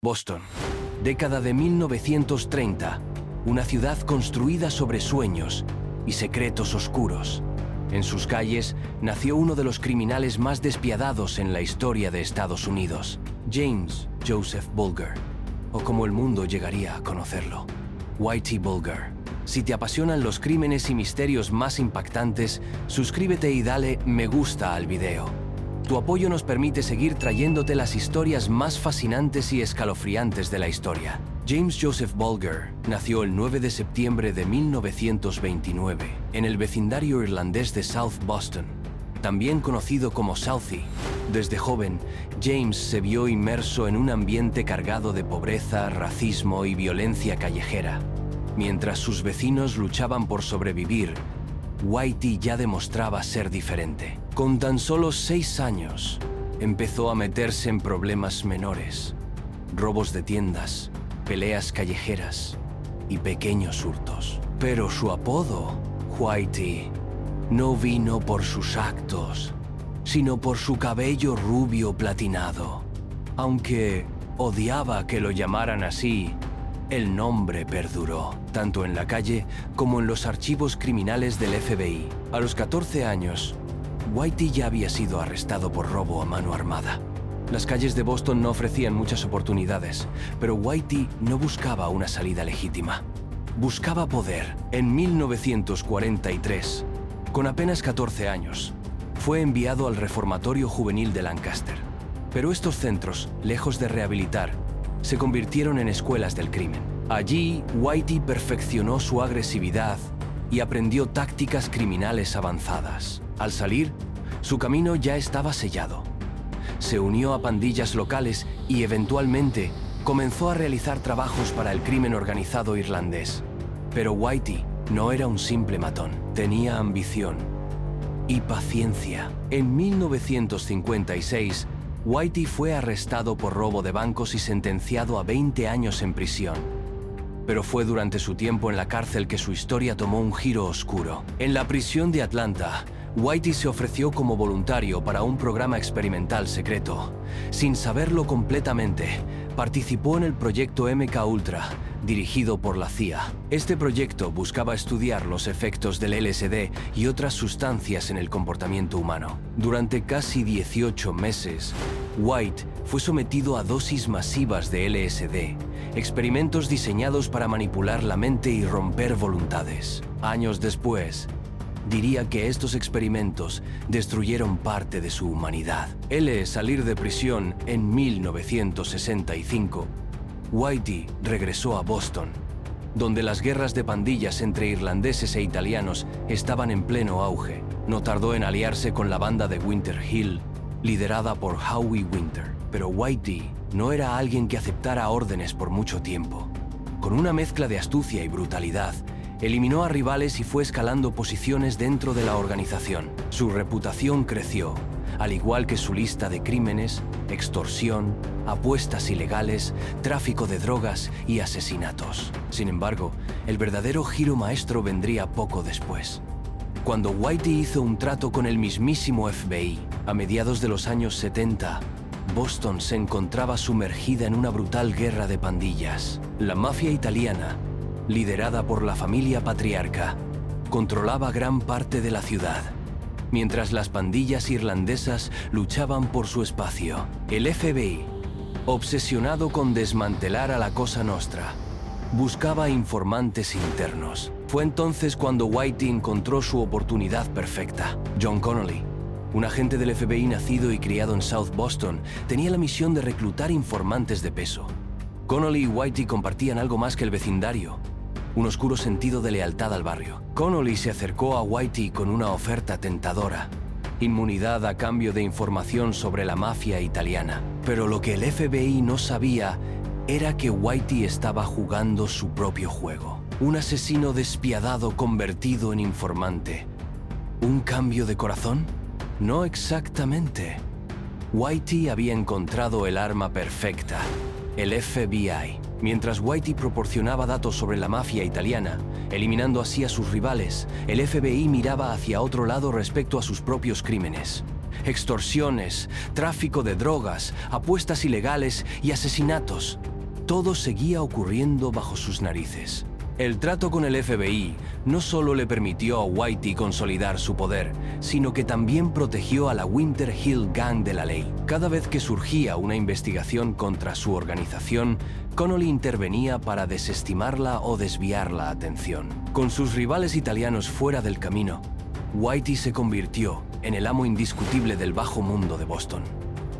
Boston, década de 1930, una ciudad construida sobre sueños y secretos oscuros. En sus calles nació uno de los criminales más despiadados en la historia de Estados Unidos, James Joseph Bulger, o como el mundo llegaría a conocerlo, Whitey Bulger. Si te apasionan los crímenes y misterios más impactantes, suscríbete y dale me gusta al video. Tu apoyo nos permite seguir trayéndote las historias más fascinantes y escalofriantes de la historia. James Joseph Bulger nació el 9 de septiembre de 1929 en el vecindario irlandés de South Boston, también conocido como Southie. Desde joven, James se vio inmerso en un ambiente cargado de pobreza, racismo y violencia callejera. Mientras sus vecinos luchaban por sobrevivir, Whitey ya demostraba ser diferente. Con tan solo 6 años, empezó a meterse en problemas menores, robos de tiendas, peleas callejeras y pequeños hurtos. Pero su apodo, Whitey, no vino por sus actos, sino por su cabello rubio platinado. Aunque odiaba que lo llamaran así, el nombre perduró, tanto en la calle como en los archivos criminales del FBI. A los 14 años, Whitey ya había sido arrestado por robo a mano armada. Las calles de Boston no ofrecían muchas oportunidades, pero Whitey no buscaba una salida legítima. Buscaba poder. En 1943, con apenas 14 años, fue enviado al reformatorio juvenil de Lancaster. Pero estos centros, lejos de rehabilitar, se convirtieron en escuelas del crimen. Allí, Whitey perfeccionó su agresividad y aprendió tácticas criminales avanzadas. Al salir, su camino ya estaba sellado. Se unió a pandillas locales y, eventualmente, comenzó a realizar trabajos para el crimen organizado irlandés. Pero Whitey no era un simple matón. Tenía ambición y paciencia. En 1956, Whitey fue arrestado por robo de bancos y sentenciado a 20 años en prisión. Pero fue durante su tiempo en la cárcel que su historia tomó un giro oscuro. En la prisión de Atlanta, Whitey se ofreció como voluntario para un programa experimental secreto. Sin saberlo completamente, participó en el proyecto MK Ultra, dirigido por la CIA. Este proyecto buscaba estudiar los efectos del LSD y otras sustancias en el comportamiento humano. Durante casi 18 meses, White fue sometido a dosis masivas de LSD, experimentos diseñados para manipular la mente y romper voluntades. Años después, diría que estos experimentos destruyeron parte de su humanidad. Salir de prisión en 1965, Whitey regresó a Boston, donde las guerras de pandillas entre irlandeses e italianos estaban en pleno auge. No tardó en aliarse con la banda de Winter Hill, liderada por Howie Winter. Pero Whitey no era alguien que aceptara órdenes por mucho tiempo. Con una mezcla de astucia y brutalidad, eliminó a rivales y fue escalando posiciones dentro de la organización. Su reputación creció, al igual que su lista de crímenes, extorsión, apuestas ilegales, tráfico de drogas y asesinatos. Sin embargo, el verdadero giro maestro vendría poco después, cuando Whitey hizo un trato con el mismísimo FBI. A mediados de los años 70, Boston se encontraba sumergida en una brutal guerra de pandillas. La mafia italiana, liderada por la familia patriarca, controlaba gran parte de la ciudad, mientras las pandillas irlandesas luchaban por su espacio. El FBI, obsesionado con desmantelar a la Cosa Nostra, buscaba informantes internos. Fue entonces cuando Whitey encontró su oportunidad perfecta. John Connolly, un agente del FBI nacido y criado en South Boston, tenía la misión de reclutar informantes de peso. Connolly y Whitey compartían algo más que el vecindario: un oscuro sentido de lealtad al barrio. Connolly se acercó a Whitey con una oferta tentadora: inmunidad a cambio de información sobre la mafia italiana. Pero lo que el FBI no sabía era que Whitey estaba jugando su propio juego. Un asesino despiadado convertido en informante. ¿Un cambio de corazón? No exactamente. Whitey había encontrado el arma perfecta: el FBI. Mientras Whitey proporcionaba datos sobre la mafia italiana, eliminando así a sus rivales, el FBI miraba hacia otro lado respecto a sus propios crímenes. extorsiones, tráfico de drogas, apuestas ilegales y asesinatos. Todo seguía ocurriendo bajo sus narices. El trato con el FBI no solo le permitió a Whitey consolidar su poder, sino que también protegió a la Winter Hill Gang de la ley. Cada vez que surgía una investigación contra su organización, Connolly intervenía para desestimarla o desviar la atención. Con sus rivales italianos fuera del camino, Whitey se convirtió en el amo indiscutible del bajo mundo de Boston.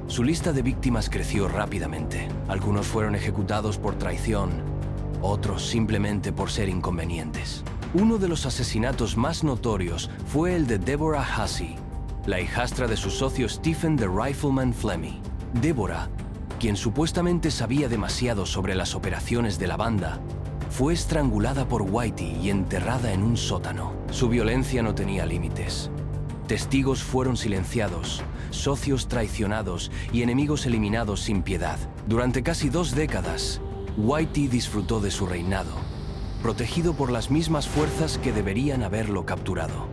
Su lista de víctimas creció rápidamente. Algunos fueron ejecutados por traición, otros simplemente por ser inconvenientes. Uno de los asesinatos más notorios fue el de Deborah Hussey, la hijastra de su socio Stephen the Rifleman Flemmi. Deborah, quien supuestamente sabía demasiado sobre las operaciones de la banda, fue estrangulada por Whitey y enterrada en un sótano. Su violencia no tenía límites. Testigos fueron silenciados, socios traicionados y enemigos eliminados sin piedad. Durante casi 2 décadas, Whitey disfrutó de su reinado, protegido por las mismas fuerzas que deberían haberlo capturado.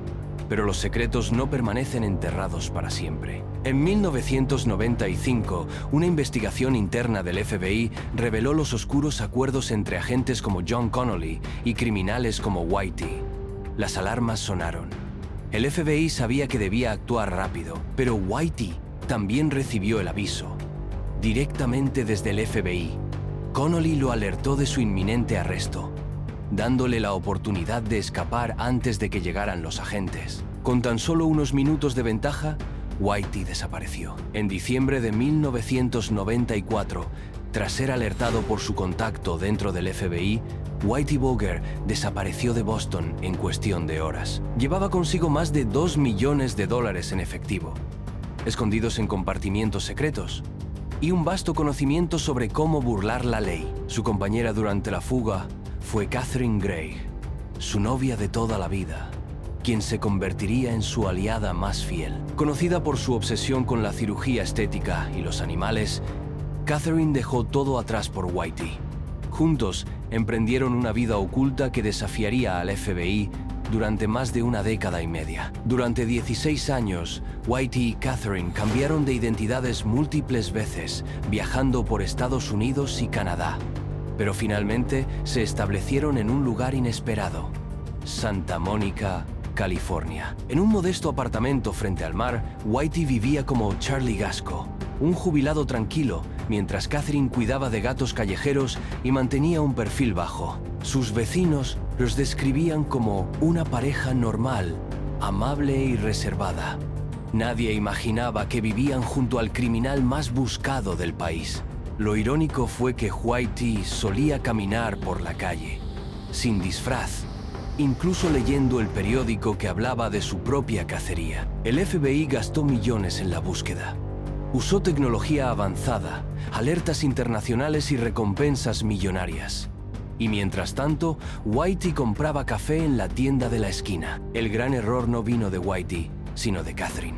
Pero los secretos no permanecen enterrados para siempre. En 1995, una investigación interna del FBI reveló los oscuros acuerdos entre agentes como John Connolly y criminales como Whitey. Las alarmas sonaron. El FBI sabía que debía actuar rápido, pero Whitey también recibió el aviso. Directamente desde el FBI, Connolly lo alertó de su inminente arresto, dándole la oportunidad de escapar antes de que llegaran los agentes. Con tan solo unos minutos de ventaja, Whitey desapareció. En diciembre de 1994, tras ser alertado por su contacto dentro del FBI, Whitey Bulger desapareció de Boston en cuestión de horas. Llevaba consigo más de $2 millones en efectivo, escondidos en compartimientos secretos, y un vasto conocimiento sobre cómo burlar la ley. Su compañera durante la fuga fue Catherine Gray, su novia de toda la vida, quien se convertiría en su aliada más fiel. Conocida por su obsesión con la cirugía estética y los animales, Catherine dejó todo atrás por Whitey. Juntos emprendieron una vida oculta que desafiaría al FBI durante más de 1 década y media. Durante 16 años, Whitey y Catherine cambiaron de identidades múltiples veces, viajando por Estados Unidos y Canadá. Pero finalmente se establecieron en un lugar inesperado: Santa Mónica, California. En un modesto apartamento frente al mar, Whitey vivía como Charlie Gasco, un jubilado tranquilo, mientras Catherine cuidaba de gatos callejeros y mantenía un perfil bajo. Sus vecinos los describían como una pareja normal, amable y reservada. Nadie imaginaba que vivían junto al criminal más buscado del país. Lo irónico fue que Whitey solía caminar por la calle, sin disfraz, incluso leyendo el periódico que hablaba de su propia cacería. El FBI gastó millones en la búsqueda. Usó tecnología avanzada, alertas internacionales y recompensas millonarias. Y mientras tanto, Whitey compraba café en la tienda de la esquina. El gran error no vino de Whitey, sino de Catherine.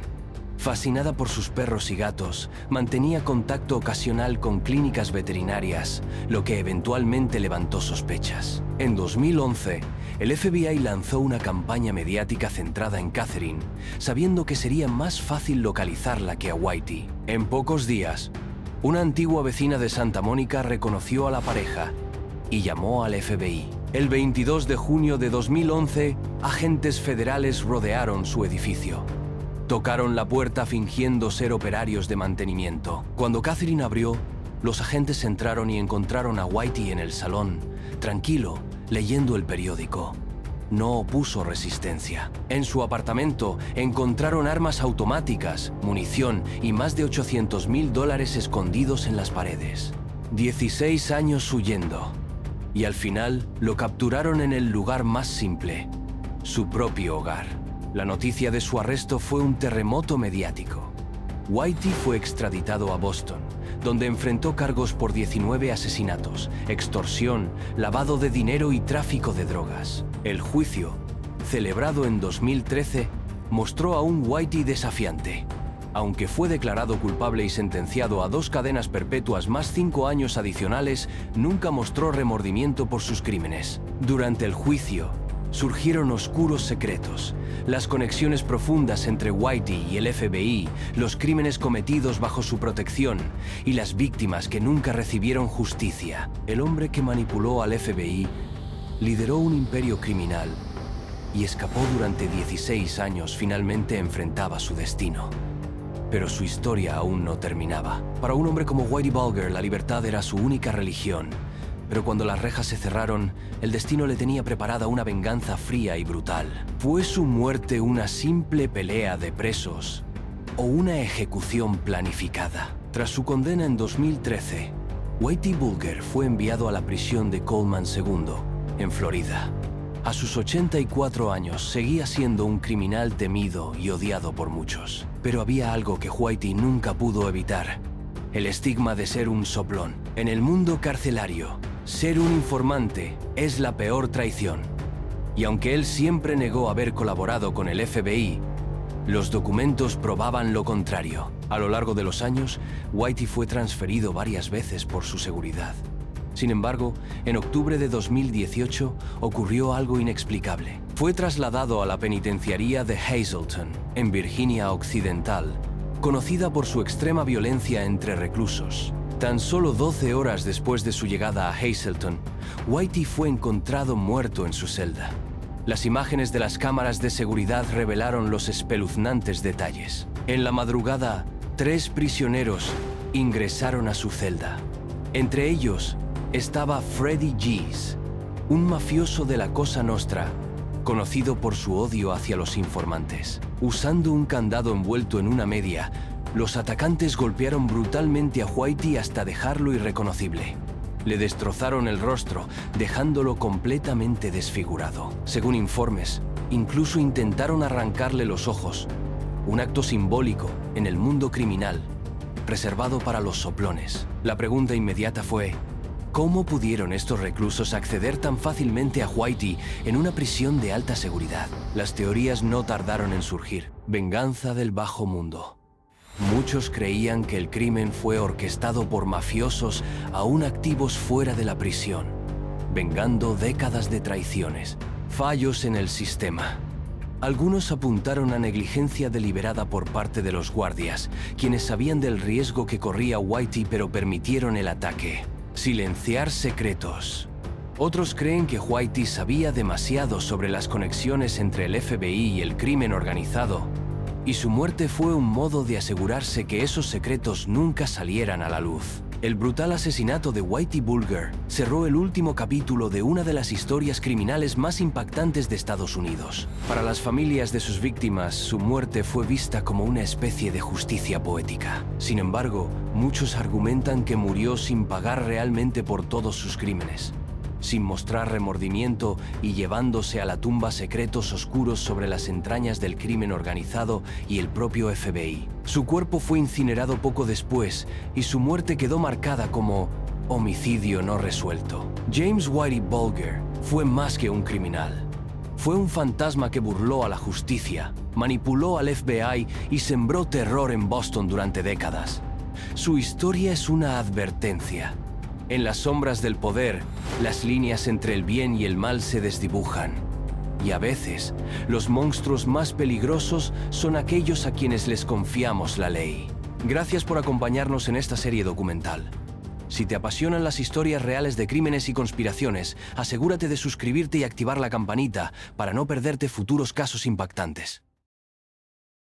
Fascinada por sus perros y gatos, mantenía contacto ocasional con clínicas veterinarias, lo que eventualmente levantó sospechas. En 2011, el FBI lanzó una campaña mediática centrada en Catherine, sabiendo que sería más fácil localizarla que a Whitey. En pocos días, una antigua vecina de Santa Mónica reconoció a la pareja y llamó al FBI. El 22 de junio de 2011, agentes federales rodearon su edificio. Tocaron la puerta fingiendo ser operarios de mantenimiento. Cuando Catherine abrió, los agentes entraron y encontraron a Whitey en el salón, tranquilo, leyendo el periódico. No opuso resistencia. En su apartamento encontraron armas automáticas, munición y más de $800,000 escondidos en las paredes. 16 años huyendo. Y al final lo capturaron en el lugar más simple, su propio hogar. La noticia de su arresto fue un terremoto mediático. Whitey fue extraditado a Boston, donde enfrentó cargos por 19 asesinatos, extorsión, lavado de dinero y tráfico de drogas. El juicio, celebrado en 2013, mostró a un Whitey desafiante. Aunque fue declarado culpable y sentenciado a 2 cadenas perpetuas más 5 años adicionales, nunca mostró remordimiento por sus crímenes. Durante el juicio, surgieron oscuros secretos, las conexiones profundas entre Whitey y el FBI, los crímenes cometidos bajo su protección y las víctimas que nunca recibieron justicia. El hombre que manipuló al FBI lideró un imperio criminal y escapó durante 16 años. Finalmente enfrentaba su destino. Pero su historia aún no terminaba. Para un hombre como Whitey Bulger, la libertad era su única religión. Pero cuando las rejas se cerraron, el destino le tenía preparada una venganza fría y brutal. ¿Fue su muerte una simple pelea de presos o una ejecución planificada? Tras su condena en 2013, Whitey Bulger fue enviado a la prisión de Coleman II, en Florida. A sus 84 años, seguía siendo un criminal temido y odiado por muchos. Pero había algo que Whitey nunca pudo evitar: el estigma de ser un soplón. En el mundo carcelario, ser un informante es la peor traición. Y aunque él siempre negó haber colaborado con el FBI, los documentos probaban lo contrario. A lo largo de los años, Whitey fue transferido varias veces por su seguridad. Sin embargo, en octubre de 2018 ocurrió algo inexplicable. Fue trasladado a la penitenciaría de Hazleton, en Virginia Occidental, conocida por su extrema violencia entre reclusos. Tan solo 12 horas después de su llegada a Hazleton, Whitey fue encontrado muerto en su celda. Las imágenes de las cámaras de seguridad revelaron los espeluznantes detalles. En la madrugada, 3 prisioneros ingresaron a su celda. Entre ellos estaba Freddie Gies, un mafioso de la Cosa Nostra, conocido por su odio hacia los informantes. Usando un candado envuelto en una media, los atacantes golpearon brutalmente a Whitey hasta dejarlo irreconocible. Le destrozaron el rostro, dejándolo completamente desfigurado. Según informes, incluso intentaron arrancarle los ojos, un acto simbólico en el mundo criminal, reservado para los soplones. La pregunta inmediata fue: ¿cómo pudieron estos reclusos acceder tan fácilmente a Whitey en una prisión de alta seguridad? Las teorías no tardaron en surgir. Venganza del bajo mundo. Muchos creían que el crimen fue orquestado por mafiosos aún activos fuera de la prisión, vengando décadas de traiciones, fallos en el sistema. Algunos apuntaron a negligencia deliberada por parte de los guardias, quienes sabían del riesgo que corría Whitey pero permitieron el ataque. Silenciar secretos. Otros creen que Whitey sabía demasiado sobre las conexiones entre el FBI y el crimen organizado, y su muerte fue un modo de asegurarse que esos secretos nunca salieran a la luz. El brutal asesinato de Whitey Bulger cerró el último capítulo de una de las historias criminales más impactantes de Estados Unidos. Para las familias de sus víctimas, su muerte fue vista como una especie de justicia poética. Sin embargo, muchos argumentan que murió sin pagar realmente por todos sus crímenes, sin mostrar remordimiento y llevándose a la tumba secretos oscuros sobre las entrañas del crimen organizado y el propio FBI. Su cuerpo fue incinerado poco después y su muerte quedó marcada como homicidio no resuelto. James Whitey Bulger fue más que un criminal. Fue un fantasma que burló a la justicia, manipuló al FBI y sembró terror en Boston durante décadas. Su historia es una advertencia. En las sombras del poder, las líneas entre el bien y el mal se desdibujan. Y a veces, los monstruos más peligrosos son aquellos a quienes les confiamos la ley. Gracias por acompañarnos en esta serie documental. Si te apasionan las historias reales de crímenes y conspiraciones, asegúrate de suscribirte y activar la campanita para no perderte futuros casos impactantes.